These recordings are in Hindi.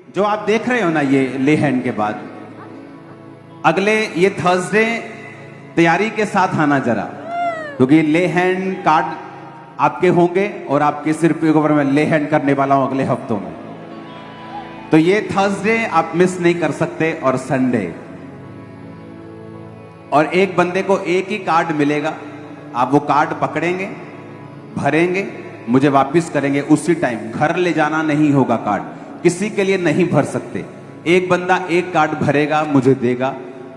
जो आप देख रहे हो ना ये ले हैंड के बाद, अगले ये थर्सडे तैयारी के साथ आना जरा, क्योंकि ले हैंड कार्ड आपके होंगे और आपके सिर पे ऊपर मैं ले हैंड करने वाला हूं अगले हफ्तों में। तो ये थर्सडे आप मिस नहीं कर सकते, और संडे। और एक बंदे को एक ही कार्ड मिलेगा, आप वो कार्ड पकड़ेंगे, भरेंगे, मुझे वापस करेंगे उसी टाइम। घर ले जाना नहीं होगा, कार्ड किसी के लिए नहीं भर सकते। एक बंदा एक कार्ड भरेगा, मुझे देगा,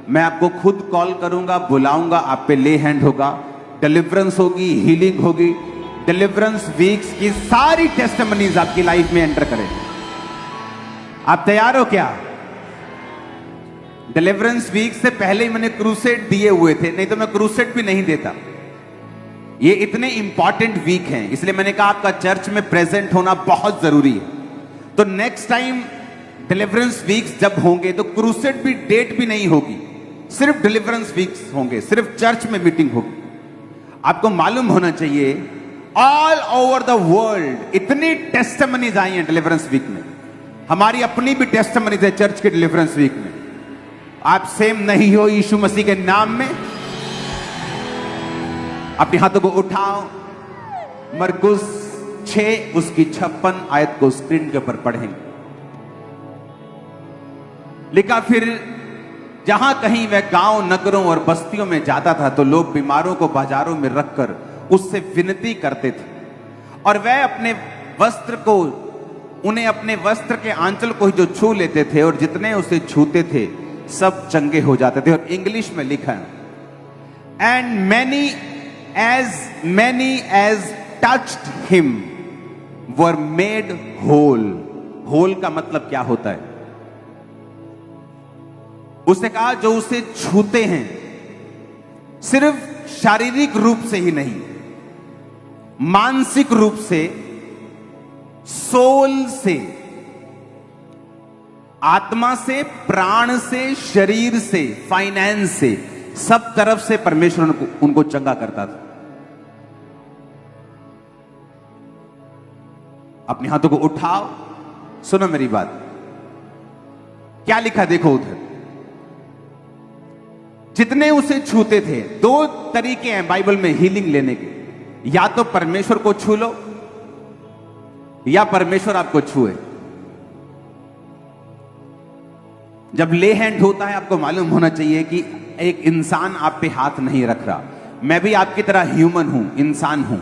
मैं आपको खुद कॉल करूंगा, बुलाऊंगा, आप पे ले हैंड होगा, डिलीवरेंस होगी, हीलिंग होगी। डिलीवरेंस वीक्स की सारी टेस्टिमनीज आपकी लाइफ में एंटर करेंगे। आप तैयार हो क्या? डिलीवरेंस वीक से पहले ही मैंने क्रूसेड दिए हुए थे, नहीं तो मैं क्रूसेड भी नहीं देता। ये इतने इंपॉर्टेंट वीक हैं, इसलिए मैंने कहा आपका चर्च में प्रेजेंट होना बहुत जरूरी है। तो नेक्स्ट टाइम डिलीवरेंस वीक्स जब होंगे तो क्रूसेड भी डेट भी नहीं होगी, सिर्फ डिलीवरेंस वीक्स होंगे, सिर्फ चर्च में मीटिंग होगी। आपको मालूम होना चाहिए ऑल ओवर द वर्ल्ड इतनी टेस्टिमनीज आई हैं डिलीवरेंस वीक में। हमारी अपनी भी टेस्टिमनीज है चर्च के डिलीवरेंस वीक में। आप सेम नहीं हो यीशु मसीह के नाम में। अपने हाथों को उठाओ, मरकुस 6 उसकी 56 आयत को स्क्रीन के ऊपर पढ़ेंगे। लिखा, फिर जहां कहीं वह गांव, नगरों और बस्तियों में जाता था तो लोग बीमारों को बाजारों में रखकर उससे विनती करते थे, और वह अपने वस्त्र को, उन्हें अपने वस्त्र के आंचल को ही जो छू लेते थे, और जितने उसे छूते थे सब चंगे हो जाते थे। और इंग्लिश में लिखा है, and many as touched him were made whole। Whole का मतलब क्या होता है? उसने कहा जो उसे छूते हैं, सिर्फ शारीरिक रूप से ही नहीं, मानसिक रूप से, सोल से, आत्मा से, प्राण से, शरीर से, फाइनेंस से, सब तरफ से परमेश्वर उनको चंगा करता था। अपने हाथों को उठाओ, सुनो मेरी बात, क्या लिखा देखो उधर। जितने उसे छूते थे, 2 तरीके हैं बाइबल में हीलिंग लेने के, या तो परमेश्वर को छू लो या परमेश्वर आपको छुए। जब ले हैंड होता है, आपको मालूम होना चाहिए कि एक इंसान आप पे हाथ नहीं रख रहा। मैं भी आपकी तरह ह्यूमन हूं, इंसान हूं।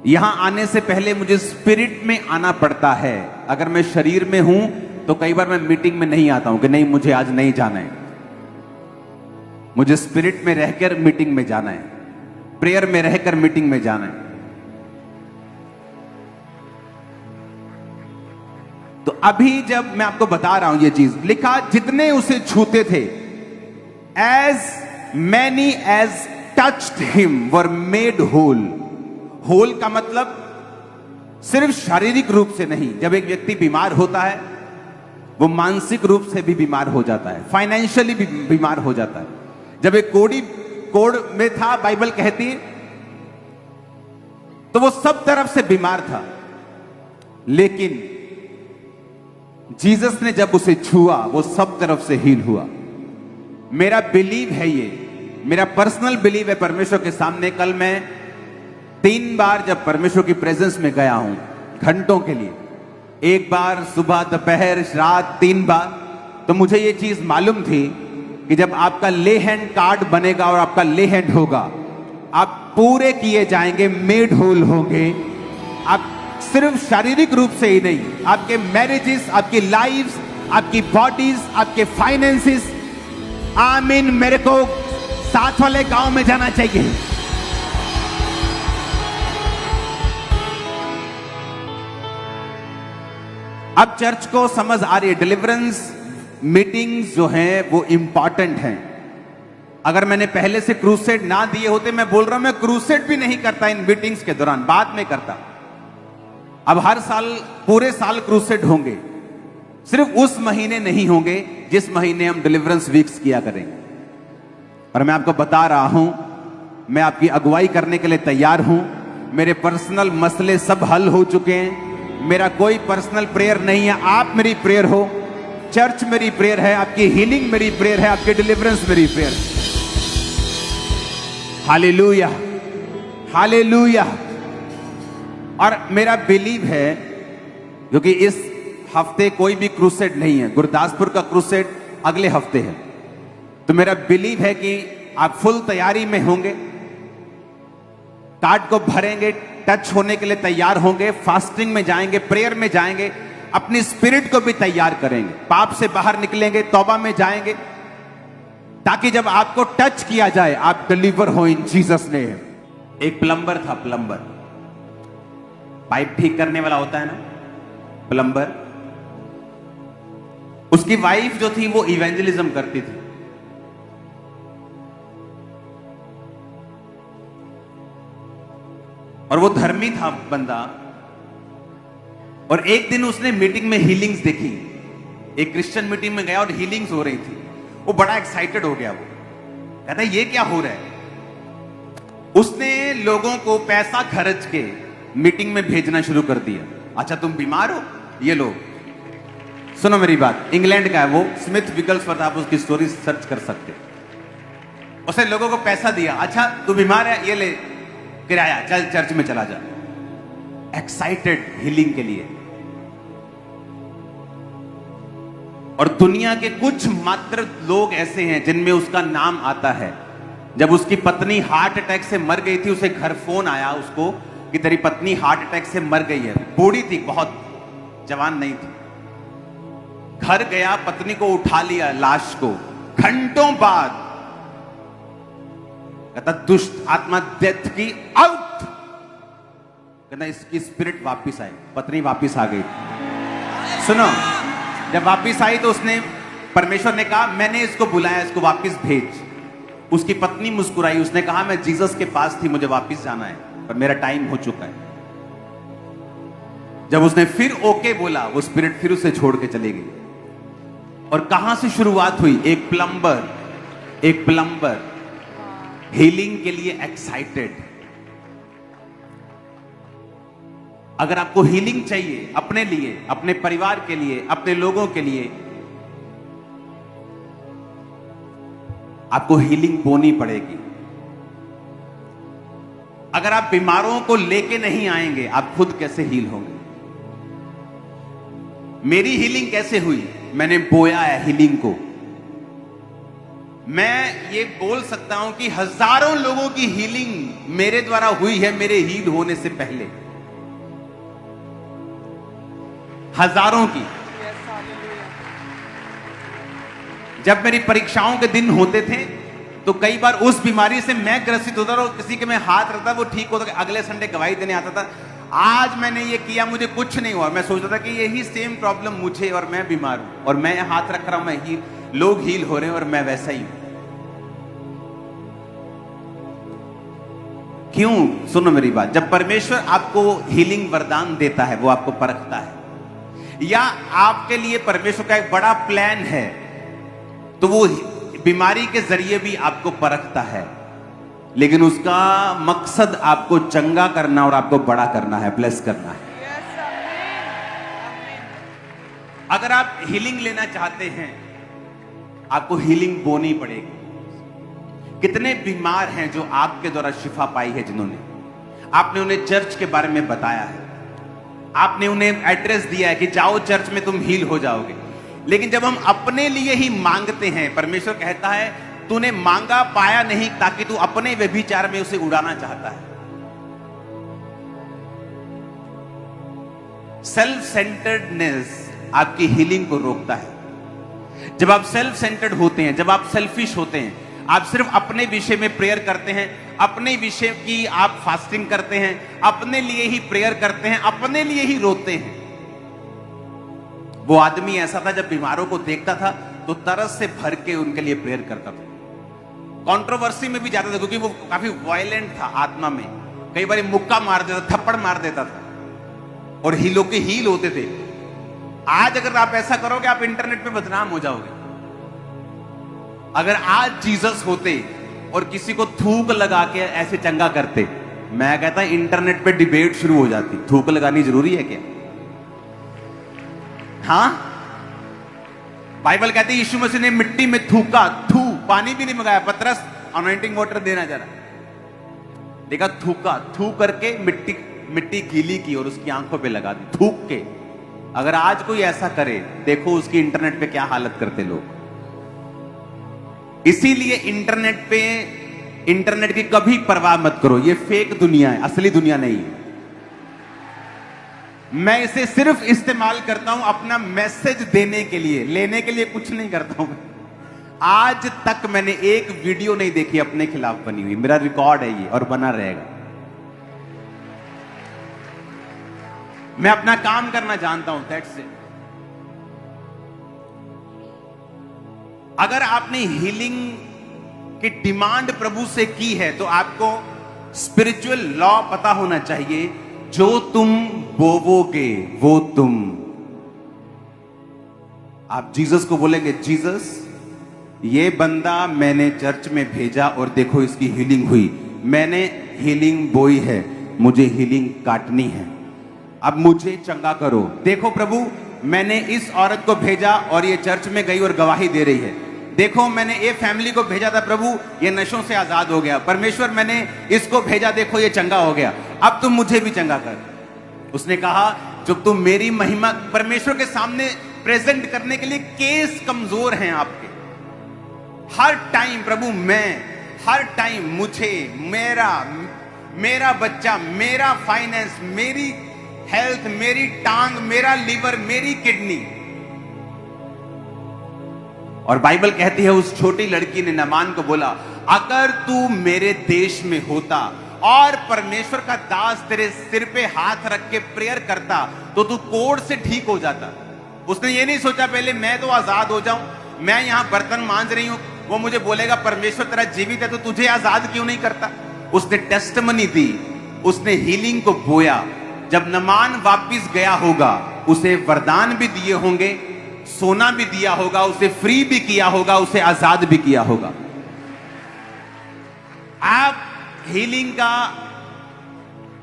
यहां आने से पहले मुझे स्पिरिट में आना पड़ता है। अगर मैं शरीर में हूं तो कई बार मैं मीटिंग में नहीं आता हूं कि नहीं मुझे आज नहीं जाना है। मुझे स्पिरिट में रहकर मीटिंग में जाना है, प्रेयर में रहकर मीटिंग में जाना है। तो अभी जब मैं आपको बता रहा हूं ये चीज, लिखा जितने उसे छूते थे, as many as touched him were made whole। Whole का मतलब सिर्फ शारीरिक रूप से नहीं। जब एक व्यक्ति बीमार होता है, वो मानसिक रूप से भी बीमार हो जाता है, फाइनेंशियली भी बीमार हो जाता है। जब एक कोड़ में था, बाइबल कहती है, तो वो सब तरफ से बीमार था, लेकिन जीसस ने जब उसे छुआ, वो सब तरफ से हील हुआ। मेरा बिलीव है, ये मेरा पर्सनल बिलीव है परमेश्वर के सामने। कल मैं 3 बार जब परमेश्वर की प्रेजेंस में गया हूं घंटों के लिए, 1 बार सुबह, दोपहर, रात, 3 बार, तो मुझे ये चीज मालूम थी कि जब आपका ले हैंड कार्ड बनेगा और आपका ले हैंड होगा, आप पूरे किए जाएंगे, मेड होल होंगे। आप सिर्फ शारीरिक रूप से ही नहीं, आपके मैरिजेस, आपकी लाइफ्स, आपकी बॉडीज, आपके फाइनेंसेस। आमीन। मेरे को साथ वाले गांव में जाना चाहिए। अब चर्च को समझ आ रही है, डिलीवरेंस मीटिंग्स जो हैं वो इंपॉर्टेंट हैं। अगर मैंने पहले से क्रूसेड ना दिए होते, मैं बोल रहा हूं मैं क्रूसेड भी नहीं करता इन मीटिंग्स के दौरान, बाद में करता। अब हर साल, पूरे साल क्रूसेड होंगे, सिर्फ उस महीने नहीं होंगे जिस महीने हम डिलीवरेंस वीक्स किया करेंगे। और मैं आपको बता रहा हूं, मैं आपकी अगुवाई करने के लिए तैयार हूं। मेरे पर्सनल मसले सब हल हो चुके हैं। मेरा कोई पर्सनल प्रेयर नहीं है, आप मेरी प्रेयर हो, चर्च मेरी प्रेयर है, आपकी हीलिंग मेरी प्रेयर है, आपकी डिलीवरेंस मेरी प्रेयर है। Hallelujah, hallelujah. और मेरा बिलीव है, क्योंकि इस हफ्ते कोई भी क्रूसेड नहीं है, गुरदासपुर का क्रूसेड अगले हफ्ते है, तो मेरा बिलीव है कि आप फुल तैयारी में होंगे, कार्ड को भरेंगे, टच होने के लिए तैयार होंगे, फास्टिंग में जाएंगे, प्रेयर में जाएंगे, अपनी स्पिरिट को भी तैयार करेंगे, पाप से बाहर निकलेंगे, तौबा में जाएंगे, ताकि जब आपको टच किया जाए आप डिलीवर हो इन जीसस नेम। एक प्लम्बर था, प्लम्बर, पाइप ठीक करने वाला होता है ना, प्लम्बर। उसकी वाइफ जो थी वो इवेंजलिज्म करती थी। और वो धर्मी था बंदा। और एक दिन उसने मीटिंग में हीलिंग्स देखी, एक क्रिश्चियन मीटिंग में गया और हीलिंग्स हो रही थी। वो बड़ा एक्साइटेड हो गया, वो कहता है ये क्या हो रहा है। उसने लोगों को पैसा खर्च के मीटिंग में भेजना शुरू कर दिया। अच्छा तुम बीमार हो, ये लो, सुनो मेरी बात, इंग्लैंड का है वो, स्मिथ विकल्सवर्थ, आप उसकी स्टोरी सर्च कर सकते। उसने लोगों को पैसा दिया, अच्छा तू बीमार है, ये ले किराया, चल चर्च में चला जा। एक्साइटेड हीलिंग के लिए। और दुनिया के कुछ मात्र लोग ऐसे हैं जिनमें उसका नाम आता है। जब उसकी पत्नी हार्ट अटैक से मर गई थी, उसे घर फोन आया उसको कि तेरी पत्नी हार्ट अटैक से मर गई है। बूढ़ी थी, बहुत जवान नहीं थी। घर गया, पत्नी को उठा लिया, लाश को, घंटों बाद कहता दुष्ट आत्मा डेथ की आउट। कहता इसकी स्पिरिट वापिस आई, पत्नी वापिस आ गई। सुनो, जब वापिस आई तो उसने, परमेश्वर ने कहा मैंने इसको बुलाया, इसको वापिस भेज। उसकी पत्नी मुस्कुराई, उसने कहा मैं जीसस के पास थी, मुझे वापिस जाना है, पर मेरा टाइम हो चुका है। जब उसने फिर ओके बोला, वो स्पिरिट फिर उसे छोड़ के चली गई। और कहां से शुरुआत हुई? एक प्लम्बर हीलिंग के लिए एक्साइटेड। अगर आपको हीलिंग चाहिए अपने लिए, अपने परिवार के लिए, अपने लोगों के लिए, आपको हीलिंग बोनी पड़ेगी। अगर आप बीमारों को लेके नहीं आएंगे, आप खुद कैसे हील होंगे? मेरी हीलिंग कैसे हुई? मैंने बोया है हीलिंग को। मैं ये बोल सकता हूं कि हजारों लोगों की हीलिंग मेरे द्वारा हुई है, मेरे हील होने से पहले। हजारों की। जब मेरी परीक्षाओं के दिन होते थे तो कई बार उस बीमारी से मैं ग्रसित होता और किसी के में हाथ रहता, वो ठीक होता, अगले संडे गवाही देने आता था, आज मैंने ये किया, मुझे कुछ नहीं हुआ। मैं सोचता था कि यही सेम प्रॉब्लम मुझे, और मैं बीमार हूं, और मैं हाथ रख रहा हूं, मैं हील, लोग हील हो रहे हैं और मैं वैसा ही हूं। क्यों? सुनो मेरी बात, जब परमेश्वर आपको हीलिंग वरदान देता है, वो आपको परखता है, या आपके लिए परमेश्वर का एक बड़ा प्लान है, तो वो बीमारी के जरिए भी आपको परखता है, लेकिन उसका मकसद आपको चंगा करना और आपको बड़ा करना है, ब्लेस करना है। अगर आप हीलिंग लेना चाहते हैं, आपको हीलिंग बोनी पड़ेगी। कितने बीमार हैं जो आपके द्वारा शिफा पाई है, जिन्होंने, आपने उन्हें चर्च के बारे में बताया है, आपने उन्हें एड्रेस दिया है कि जाओ चर्च में तुम हील हो जाओगे। लेकिन जब हम अपने लिए ही मांगते हैं, परमेश्वर कहता है तूने मांगा पाया नहीं, ताकि तू अपने व्यभिचार में उसे उड़ाना चाहता है। सेल्फ सेंटर्डनेस आपकी हीलिंग को रोकता है। जब आप सेल्फ सेंटर्ड होते हैं, जब आप सेल्फिश होते हैं, आप सिर्फ अपने विषय में प्रेयर करते हैं, अपने विषय की आप फास्टिंग करते हैं, अपने लिए ही प्रेयर करते हैं, अपने लिए ही रोते हैं। वो आदमी ऐसा था, जब बीमारों को देखता था तो तरस से भर के उनके लिए प्रेयर करता था। कंट्रोवर्सी में भी जाता था, क्योंकि वो काफी वायलेंट था आत्मा में। कई बार मुक्का मार देता, थप्पड़ मार देता था, और हीलों के हील होते थे। आज अगर आप ऐसा करोगे, आप इंटरनेट पे बदनाम हो जाओगे। अगर आज जीसस होते और किसी को थूक लगा के ऐसे चंगा करते, मैं कहता इंटरनेट पे डिबेट शुरू हो जाती, थूक लगानी जरूरी है क्या? हाँ, बाइबल कहती है यीशु मसीह ने मिट्टी में थूका, पानी भी नहीं मंगाया। पतरस अनॉइंटिंग वाटर देना जरा, देखा थूका, थूक करके मिट्टी गीली की और उसकी आंखों पे लगा दी, थूक के। अगर आज कोई ऐसा करे, देखो उसकी इंटरनेट पे क्या हालत करते लोग। इसीलिए इंटरनेट की कभी परवाह मत करो, ये फेक दुनिया है, असली दुनिया नहीं है। मैं इसे सिर्फ इस्तेमाल करता हूं अपना मैसेज देने के लिए, लेने के लिए कुछ नहीं करता हूं। आज तक मैंने एक वीडियो नहीं देखी अपने खिलाफ बनी हुई, मेरा रिकॉर्ड है ये और बना रहेगा। मैं अपना काम करना जानता हूं, दैट्स इट। अगर आपने हीलिंग की डिमांड प्रभु से की है तो आपको स्पिरिचुअल लॉ पता होना चाहिए, जो तुम बोवोगे वो तुम। आप जीसस को बोलेंगे, जीसस ये बंदा मैंने चर्च में भेजा और देखो इसकी हीलिंग हुई, मैंने हीलिंग बोई है, मुझे हीलिंग काटनी है, अब मुझे चंगा करो। देखो प्रभु मैंने इस औरत को भेजा और ये चर्च में गई और गवाही दे रही है। देखो मैंने ये फैमिली को भेजा था प्रभु, ये नशों से आजाद हो गया। परमेश्वर मैंने इसको भेजा, देखो ये चंगा हो गया, अब तुम मुझे भी चंगा कर। उसने कहा जब तुम मेरी महिमा परमेश्वर के सामने प्रेजेंट करने के लिए केस कमजोर हैं आपके। हर टाइम प्रभु मैं, हर टाइम मुझे, मेरा बच्चा, मेरा फाइनेंस, मेरी हेल्थ, मेरी टांग, मेरा लीवर, मेरी किडनी। और बाइबल कहती है उस छोटी लड़की ने नामान को बोला, अगर तू मेरे देश में होता और परमेश्वर का दास तेरे सिर पे हाथ रख के प्रेयर करता तो तू कोढ़ से ठीक हो जाता। उसने ये नहीं सोचा पहले मैं तो आजाद हो जाऊं, मैं यहां बर्तन मांज रही हूं, वो मुझे बोलेगा परमेश्वर तेरा जीवित है तो तुझे आजाद क्यों नहीं करता। उसने टेस्टिमनी दी, उसने हीलिंग को बोया। जब नमान वापिस गया होगा उसे वरदान भी दिए होंगे, सोना भी दिया होगा, उसे फ्री भी किया होगा, उसे आजाद भी किया होगा। आप हीलिंग का,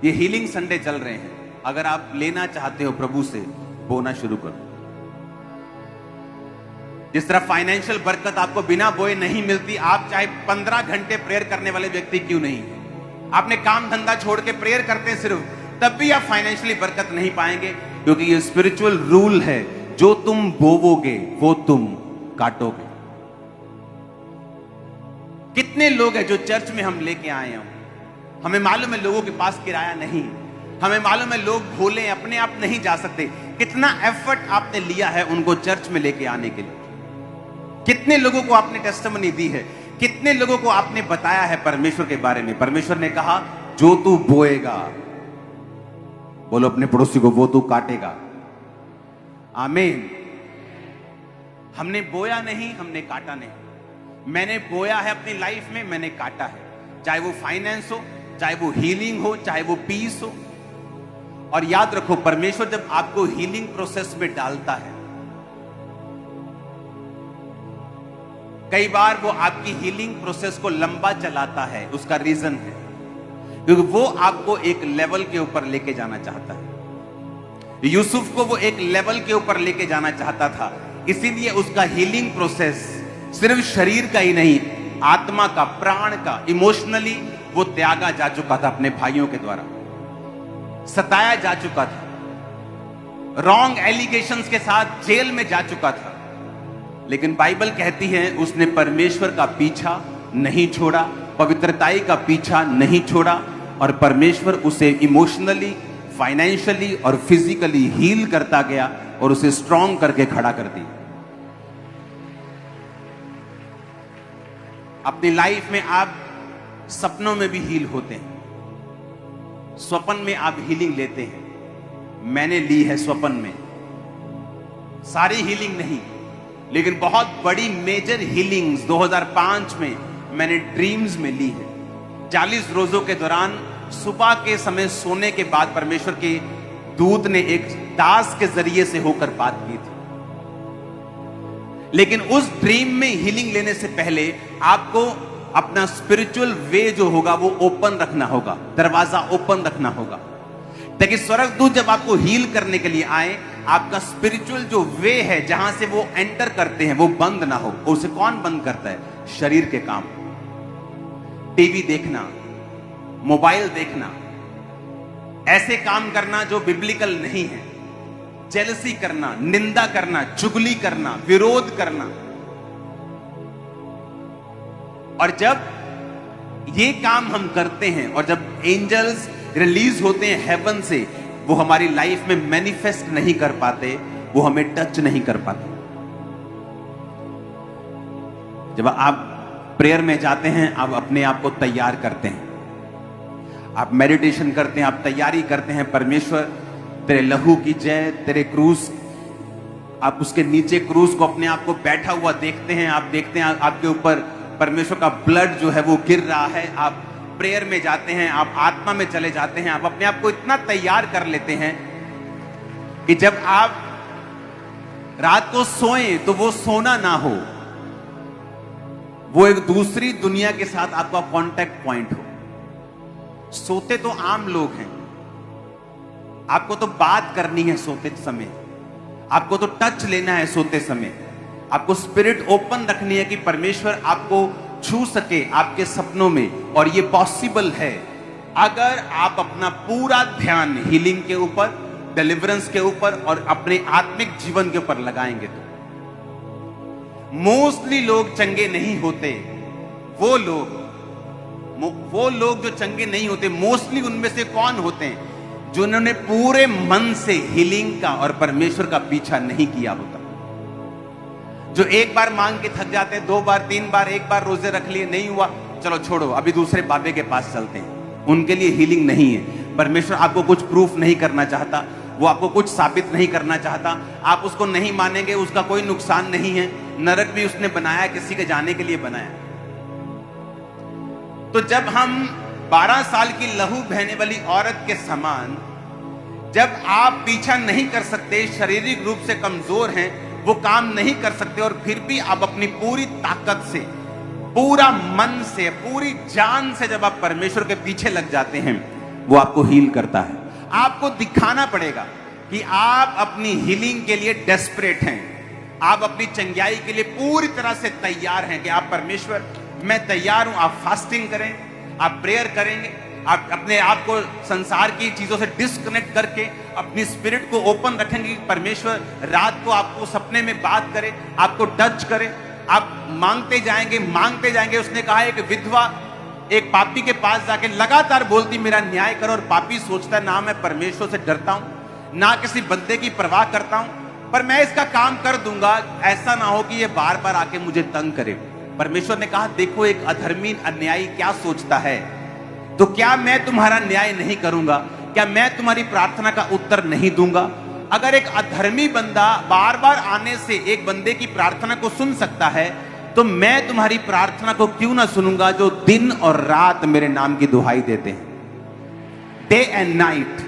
ये हीलिंग संडे चल रहे हैं, अगर आप लेना चाहते हो प्रभु से, बोना शुरू करो। जिस तरह फाइनेंशियल बरकत आपको बिना बोए नहीं मिलती, आप चाहे 15 घंटे प्रेयर करने वाले व्यक्ति क्यों नहीं है, आपने काम धंधा छोड़ के प्रेयर करते हैं सिर्फ, तब भी आप फाइनेंशियली बरकत नहीं पाएंगे, क्योंकि ये स्पिरिचुअल रूल है, जो तुम बोवोगे वो तुम काटोगे। कितने लोग हैं जो चर्च में हम लेके आए हैं, हमें मालूम है लोगों के पास किराया नहीं, हमें मालूम है लोग भोले हैं, अपने आप नहीं जा सकते। कितना एफर्ट आपने लिया है उनको चर्च में लेके आने के लिए, कितने लोगों को आपने टेस्टिमनी दी है, कितने लोगों को आपने बताया है परमेश्वर के बारे में। परमेश्वर ने कहा जो तू बोएगा, बोलो अपने पड़ोसी को, वो तू काटेगा। आमीन। हमने बोया नहीं, हमने काटा नहीं। मैंने बोया है अपनी लाइफ में, मैंने काटा है, चाहे वो फाइनेंस हो, चाहे वो हीलिंग हो, चाहे वो पीस हो। और याद रखो परमेश्वर जब आपको हीलिंग प्रोसेस में डालता है, कई बार वो आपकी हीलिंग प्रोसेस को लंबा चलाता है, उसका रीजन है क्योंकि वो आपको एक लेवल के ऊपर लेके जाना चाहता है। यूसुफ को वो एक लेवल के ऊपर लेके जाना चाहता था, इसीलिए उसका हीलिंग प्रोसेस सिर्फ शरीर का ही नहीं, आत्मा का, प्राण का, इमोशनली वो त्यागा जा चुका था, अपने भाइयों के द्वारा सताया जा चुका था, रॉन्ग एलिगेशंस के साथ जेल में जा चुका था। लेकिन बाइबल कहती है उसने परमेश्वर का पीछा नहीं छोड़ा, पवित्रताई का पीछा नहीं छोड़ा, और परमेश्वर उसे इमोशनली, फाइनेंशियली और फिजिकली हील करता गया और उसे स्ट्रॉन्ग करके खड़ा कर दिया। अपनी लाइफ में आप सपनों में भी हील होते हैं, स्वप्न में आप हीलिंग लेते हैं। मैंने ली है स्वप्न में, सारी हीलिंग नहीं लेकिन बहुत बड़ी मेजर हीलिंग्स 2005 में मैंने ड्रीम्स में ली है। 40 रोजों के दौरान सुबह के समय सोने के बाद परमेश्वर के दूत ने एक दास के जरिए से होकर बात की थी। लेकिन उस ड्रीम में हीलिंग लेने से पहले आपको अपना स्पिरिचुअल वे जो होगा वो ओपन रखना होगा, दरवाजा ओपन रखना होगा, ताकि स्वर्गदूत जब आपको हील करने के लिए आए आपका स्पिरिचुअल जो वे है जहां से वो एंटर करते हैं वो बंद ना हो। उसे कौन बंद करता है? शरीर के काम, टीवी देखना, मोबाइल देखना, ऐसे काम करना जो बिब्लिकल नहीं है, जेलसी करना, निंदा करना, चुगली करना, विरोध करना। और जब ये काम हम करते हैं और जब एंजल्स रिलीज होते हैं हेवन से, वो हमारी लाइफ में मैनिफेस्ट नहीं कर पाते, वो हमें टच नहीं कर पाते। जब आप प्रेयर में जाते हैं, आप अपने आप को तैयार करते हैं, आप मेडिटेशन करते हैं, आप तैयारी करते हैं। परमेश्वर तेरे लहू की जय, तेरे क्रूस, आप उसके नीचे क्रूस को अपने आप को बैठा हुआ देखते हैं। आप देखते हैं आपके ऊपर परमेश्वर का ब्लड जो है वो गिर रहा है। आप प्रेयर में जाते हैं, आप आत्मा में चले जाते हैं, आप अपने आप को इतना तैयार कर लेते हैं कि जब आप रात को सोएं तो वो सोना ना हो, वो एक दूसरी दुनिया के साथ आपका कांटेक्ट पॉइंट हो। सोते तो आम लोग हैं, आपको तो बात करनी है सोते समय, आपको तो टच लेना है सोते समय, आपको स्पिरिट ओपन रखनी है कि परमेश्वर आपको छू सके आपके सपनों में। और ये पॉसिबल है अगर आप अपना पूरा ध्यान हीलिंग के ऊपर, डिलीवरेंस के ऊपर और अपने आत्मिक जीवन के ऊपर लगाएंगे। तो मोस्टली लोग चंगे नहीं होते, वो लोग जो चंगे नहीं होते, मोस्टली उनमें से कौन होते हैं? जिन्होंने पूरे मन से हीलिंग का और परमेश्वर का पीछा नहीं किया होता। जो एक बार मांग के थक जाते हैं, 2 बार 3 बार, एक बार रोजे रख लिए, नहीं हुआ, चलो छोड़ो, अभी दूसरे बाबे के पास चलते हैं। उनके लिए हीलिंग नहीं है। परमेश्वर आपको कुछ प्रूफ नहीं करना चाहता, वो आपको कुछ साबित नहीं करना चाहता। आप उसको नहीं मानेंगे, उसका कोई नुकसान नहीं है। नरक भी उसने बनाया, किसी के जाने के लिए बनाया। तो जब हम 12 साल की लहू बहने वाली औरत के समान, जब आप पीछा नहीं कर सकते, शारीरिक रूप से कमजोर हैं, वो काम नहीं कर सकते, और फिर भी आप अपनी पूरी ताकत से, पूरा मन से, पूरी जान से जब आप परमेश्वर के पीछे लग जाते हैं, वो आपको हील करता है। आपको दिखाना पड़ेगा कि आप अपनी हीलिंग के लिए डेस्परेट हैं, आप अपनी चंगाई के लिए पूरी तरह से तैयार हैं कि आप परमेश्वर, मैं तैयार हूं। आप फास्टिंग करें, आप प्रेयर करेंगे, आप अपने आप को संसार की चीजों से डिस्कनेक्ट करके अपनी स्पिरिट को ओपन रखेंगे। परमेश्वर रात को आपको सपने में बात करे, आपको टच करे, आप मांगते जाएंगे। उसने कहा एक विधवा एक पापी के पास जाके लगातार बोलती मेरा न्याय करो, और पापी सोचता ना मैं परमेश्वर से डरता हूं, ना किसी बंदे की परवाह करता हूं, पर मैं इसका काम कर दूंगा, ऐसा ना हो कि ये बार बार आके मुझे तंग करे। परमेश्वर ने कहा देखो एक अधर्मी अन्यायी क्या सोचता है, तो क्या मैं तुम्हारा न्याय नहीं करूंगा? क्या मैं तुम्हारी प्रार्थना का उत्तर नहीं दूंगा? अगर एक अधर्मी बंदा बार बार आने से एक बंदे की प्रार्थना को सुन सकता है, तो मैं तुम्हारी प्रार्थना को क्यों ना सुनूंगा जो दिन और रात मेरे नाम की दुहाई देते हैं, डे एंड नाइट।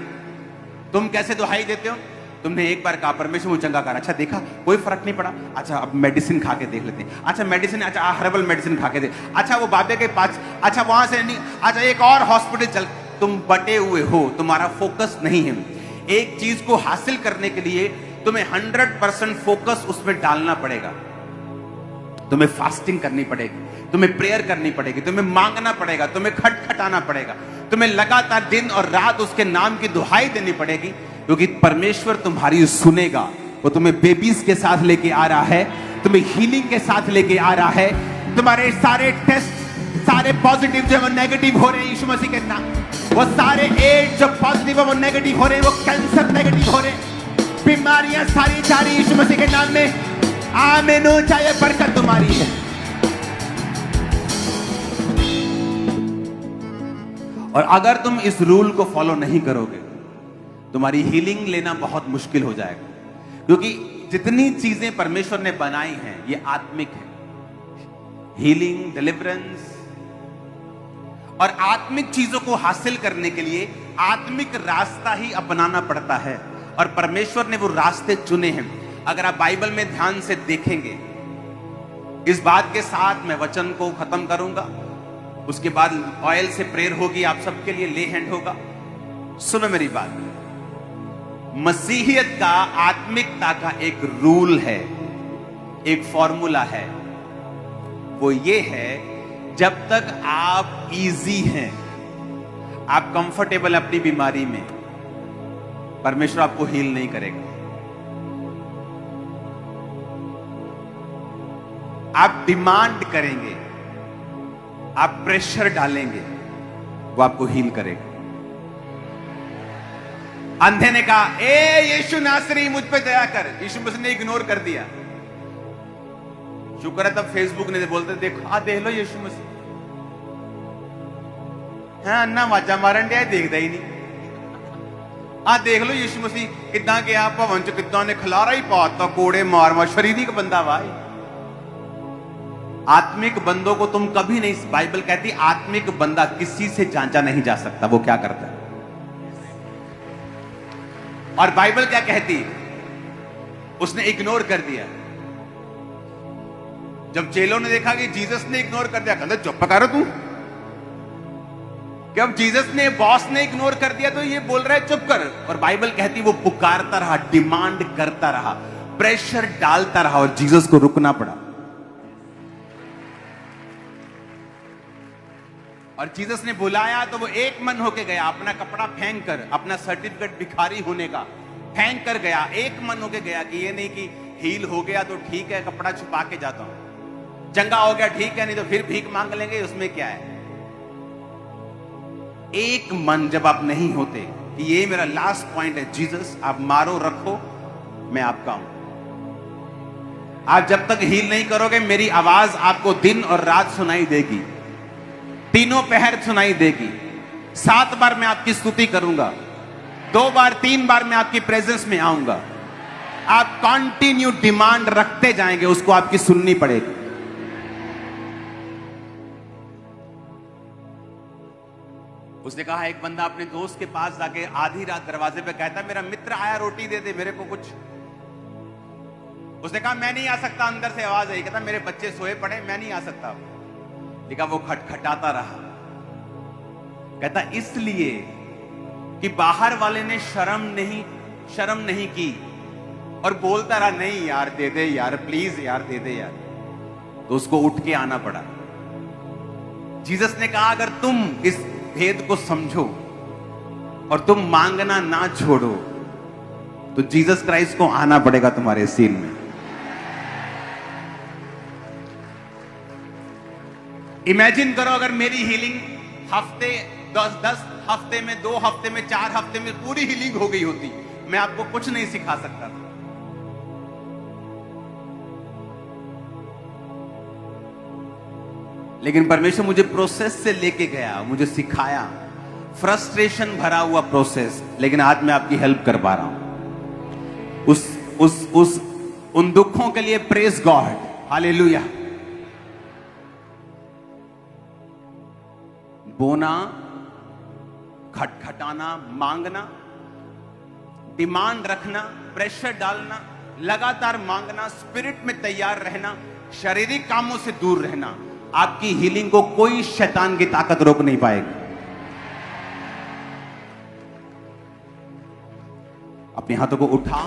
तुम कैसे दुहाई देते हो? तुमने एक बार कहा परमेश्वर मुझे चंगा कर, अच्छा देखा कोई फर्क नहीं पड़ा, अच्छा अब मेडिसिन खा के देख लेते हैं, अच्छा मेडिसिन, अच्छा हर्बल मेडिसिन खा के दे, अच्छा वो बाबे के पास, अच्छा वहां से नहीं, अच्छा एक और हॉस्पिटल चल। तुम बटे हुए हो, तुम्हारा फोकस नहीं है। एक चीज को हासिल करने के लिए तुम्हें 100% फोकस उसमें डालना पड़ेगा। तुम्हें फास्टिंग करनी पड़ेगी, तुम्हें प्रेयर करनी पड़ेगी, तुम्हें मांगना पड़ेगा, तुम्हें खटखटाना पड़ेगा, तुम्हें लगातार दिन और रात उसके नाम की दुहाई देनी पड़ेगी, क्योंकि परमेश्वर तुम्हारी सुनेगा। वो तुम्हें बेबीज के साथ लेके आ रहा है, तुम्हें हीलिंग के साथ लेके आ रहा है। तुम्हारे सारे टेस्ट, सारे पॉजिटिव जो है नेगेटिव हो रहे हैं यीशु मसीह के नाम, वो सारे एड्स जो पॉजिटिव है वो नेगेटिव हो रहे हैं, वो कैंसर नेगेटिव हो रहे हैं, बीमारियां सारी जा रही यीशु मसीह के नाम में। आमीन हो जाए, बरकत तुम्हारी है। और अगर तुम इस रूल को फॉलो नहीं करोगे, तुम्हारी हीलिंग लेना बहुत मुश्किल हो जाएगा, क्योंकि जितनी चीजें परमेश्वर ने बनाई हैं ये आत्मिक है। हीलिंग, डिलीवरेंस और आत्मिक चीजों को हासिल करने के लिए आत्मिक रास्ता ही अपनाना पड़ता है, और परमेश्वर ने वो रास्ते चुने हैं। अगर आप बाइबल में ध्यान से देखेंगे, इस बात के साथ मैं वचन को खत्म करूंगा, उसके बाद ऑयल से प्रेयर होगी, आप सबके लिए ले हैंड होगा। सुनो मेरी बात, मसीहियत का, आत्मिकता का एक रूल है, एक फॉर्मूला है। वो ये है, जब तक आप इजी हैं, आप कंफर्टेबल अपनी बीमारी में, परमेश्वर आपको हील नहीं करेगा। आप डिमांड करेंगे, आप प्रेशर डालेंगे, वो आपको हील करेगा। अंधे ने कहा, ए यीशु नासरी मुझ पे दया कर। यीशु मसीह ने इग्नोर कर दिया। शुक्र है तब फेसबुक ने बोलते, देखो देख लो यीशु मसीह है अन्ना वाजा मारन दिया, देखता ही नहीं। देख लो यीशु मसीह किदा गया भवन च, किदा ने खलारा ही पाता, कोड़े मार मार, शरीरिक बंदा भाई। आत्मिक बंदों को तुम कभी नहीं, बाइबल कहती आत्मिक बंदा किसी से जांचा नहीं जा सकता वो क्या करता है। और बाइबल क्या कहती, उसने इग्नोर कर दिया। जब चेलों ने देखा कि जीसस ने इग्नोर कर दिया, कहते चुप करो तू। कि अब जीसस ने, बॉस ने इग्नोर कर दिया तो ये बोल रहा है चुप कर। और बाइबल कहती वो पुकारता रहा, डिमांड करता रहा, प्रेशर डालता रहा, और जीसस को रुकना पड़ा। और जीसस ने बुलाया तो वो एक मन होके गया, अपना कपड़ा फेंक कर, अपना सर्टिफिकेट भिखारी होने का फेंक कर गया। एक मन होके गया कि ये नहीं कि हील हो गया तो ठीक है, कपड़ा छुपा के जाता हूं, चंगा हो गया ठीक है, नहीं तो फिर भीख मांग लेंगे, उसमें क्या है। एक मन जब आप नहीं होते कि ये मेरा लास्ट पॉइंट है, जीसस आप मारो रखो, मैं आपका हूं। आप जब तक हील नहीं करोगे, मेरी आवाज आपको दिन और रात सुनाई देगी, तीनों पहर सुनाई देगी। 7 बार मैं आपकी स्तुति करूंगा, 2 बार 3 बार मैं आपकी प्रेजेंस में आऊंगा। आप कंटिन्यू डिमांड रखते जाएंगे, उसको आपकी सुननी पड़ेगी। उसने कहा, एक बंदा अपने दोस्त के पास जाके आधी रात दरवाजे पे कहता, मेरा मित्र आया रोटी दे दे मेरे को कुछ। उसने कहा मैं नहीं आ सकता, अंदर से आवाज आई, कहता मेरे बच्चे सोए पड़े, मैं नहीं आ सकता। देखा वो खटखटाता रहा, कहता इसलिए कि बाहर वाले ने शर्म नहीं की, और बोलता रहा नहीं यार दे दे यार, प्लीज यार दे दे यार, तो उसको उठ के आना पड़ा। जीसस ने कहा अगर तुम इस भेद को समझो और तुम मांगना ना छोड़ो, तो जीसस क्राइस्ट को आना पड़ेगा तुम्हारे सीन में। इमेजिन करो अगर मेरी हीलिंग हफ्ते 10 हफ्ते में, 2 हफ्ते में, 4 हफ्ते में पूरी हीलिंग हो गई होती, मैं आपको कुछ नहीं सिखा सकता था। लेकिन परमेश्वर मुझे प्रोसेस से लेके गया, मुझे सिखाया, फ्रस्ट्रेशन भरा हुआ प्रोसेस, लेकिन आज मैं आपकी हेल्प कर पा रहा हूं। उन दुखों के लिए प्रेज गॉड, हालेलुया। बोना, खटखटाना, मांगना, डिमांड रखना, प्रेशर डालना, लगातार मांगना, स्पिरिट में तैयार रहना, शारीरिक कामों से दूर रहना, आपकी हीलिंग को कोई शैतान की ताकत रोक नहीं पाएगी। अपने हाथों को उठा,